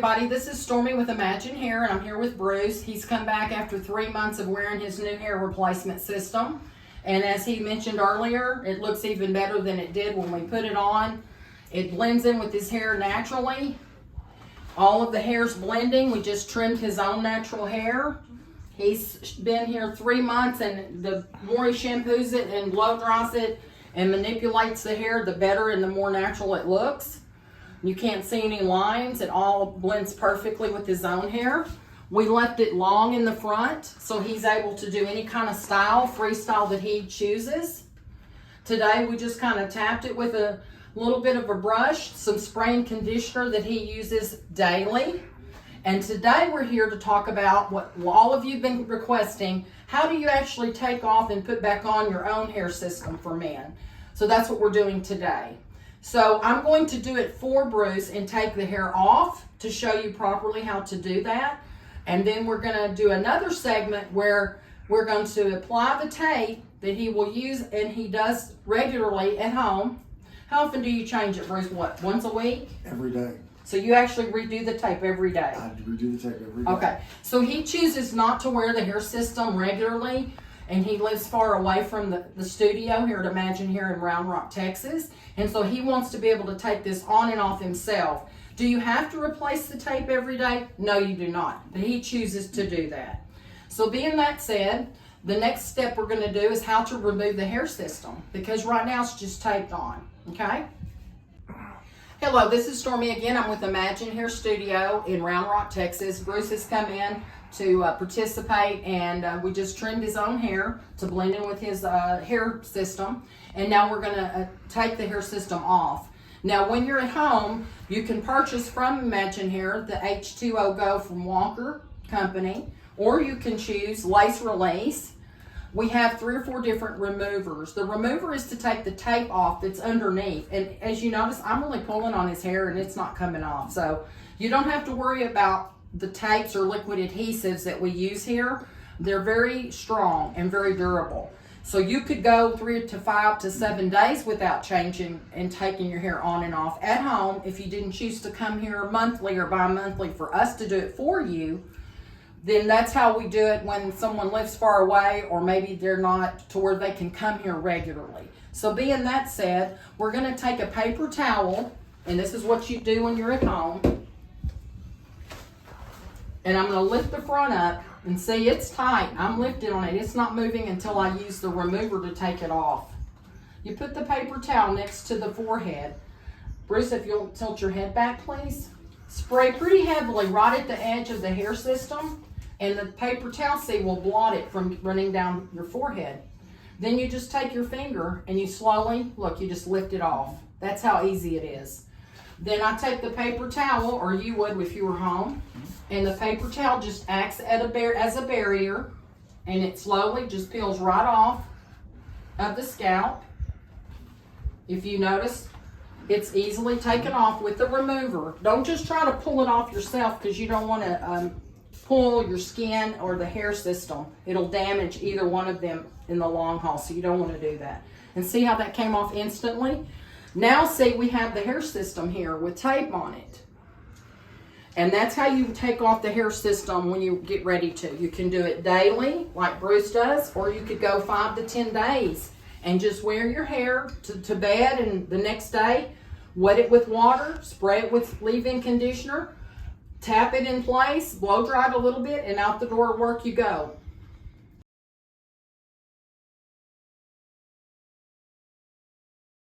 everybody, this is Stormy with Imagine Hair, and I'm here with Bruce. He's come back after 3 months of wearing his new hair replacement system. And as he mentioned earlier, it looks even better than it did when we put it on. It blends in with his hair naturally. All of the hair's blending. We just trimmed his own natural hair. He's been here 3 months, and the more he shampoos it and blow dries it and manipulates the hair, the better and the more natural it looks. You can't see any lines. It all blends perfectly with his own hair. We left it long in the front, so he's able to do any kind of style, freestyle that he chooses. Today, we just kind of tapped it with a little bit of a brush, some spray and conditioner that he uses daily. And today, we're here to talk about what all of you have been requesting. How do you actually take off and put back on your own hair system for men? So that's what we're doing today. So I'm going to do it for Bruce and take the hair off to show you properly how to do that. And then we're going to do another segment where we're going to apply the tape that he will use and he does regularly at home. How often do you change it, Bruce? What, once a week? Every day. So you actually redo the tape every day? I redo the tape every day. Okay. So he chooses not to wear the hair system regularly, and he lives far away from the studio here at Imagine here in Round Rock, Texas. And so he wants to be able to take this on and off himself. Do you have to replace the tape every day? No, you do not. But he chooses to do that. So being that said, the next step we're going to do is how to remove the hair system, because right now it's just taped on. Okay? Hello, this is Stormy again. I'm with Imagine Hair Studio in Round Rock, Texas. Bruce has come in to participate, and we just trimmed his own hair to blend in with his hair system. And now we're going to take the hair system off. Now, when you're at home, you can purchase from Imagine Hair the H2O Go from Walker Company, or you can choose lace release. We have 3 or 4 different removers. The remover is to take the tape off that's underneath. And as you notice, I'm really pulling on his hair and it's not coming off. So you don't have to worry about the tapes or liquid adhesives that we use here. They're very strong and very durable. So you could go 3 to 5 to 7 days without changing and taking your hair on and off at home. If you didn't choose to come here monthly or bi-monthly for us to do it for you, then that's how we do it when someone lives far away, or maybe they're not to where they can come here regularly. So being that said, we're going to take a paper towel, and this is what you do when you're at home. And I'm going to lift the front up, and see, it's tight. I'm lifting on it. It's not moving until I use the remover to take it off. You put the paper towel next to the forehead. Bruce, if you'll tilt your head back, please. Spray pretty heavily right at the edge of the hair system, and the paper towel, see, will blot it from running down your forehead. Then you just take your finger and you slowly, look, you just lift it off. That's how easy it is. Then I take the paper towel, or you would if you were home, and the paper towel just acts as a barrier, and it slowly just peels right off of the scalp. If you notice, it's easily taken off with the remover. Don't just try to pull it off yourself, because you don't want to pull your skin or the hair system. It'll damage either one of them in the long haul, so you don't want to do that. And see how that came off instantly? Now see, we have the hair system here with tape on it. And that's how you take off the hair system when you get ready to. You can do it daily, like Bruce does, or you could go 5 to 10 days and just wear your hair to bed, and the next day, wet it with water, spray it with leave-in conditioner, tap it in place, blow dry it a little bit, and out the door work you go.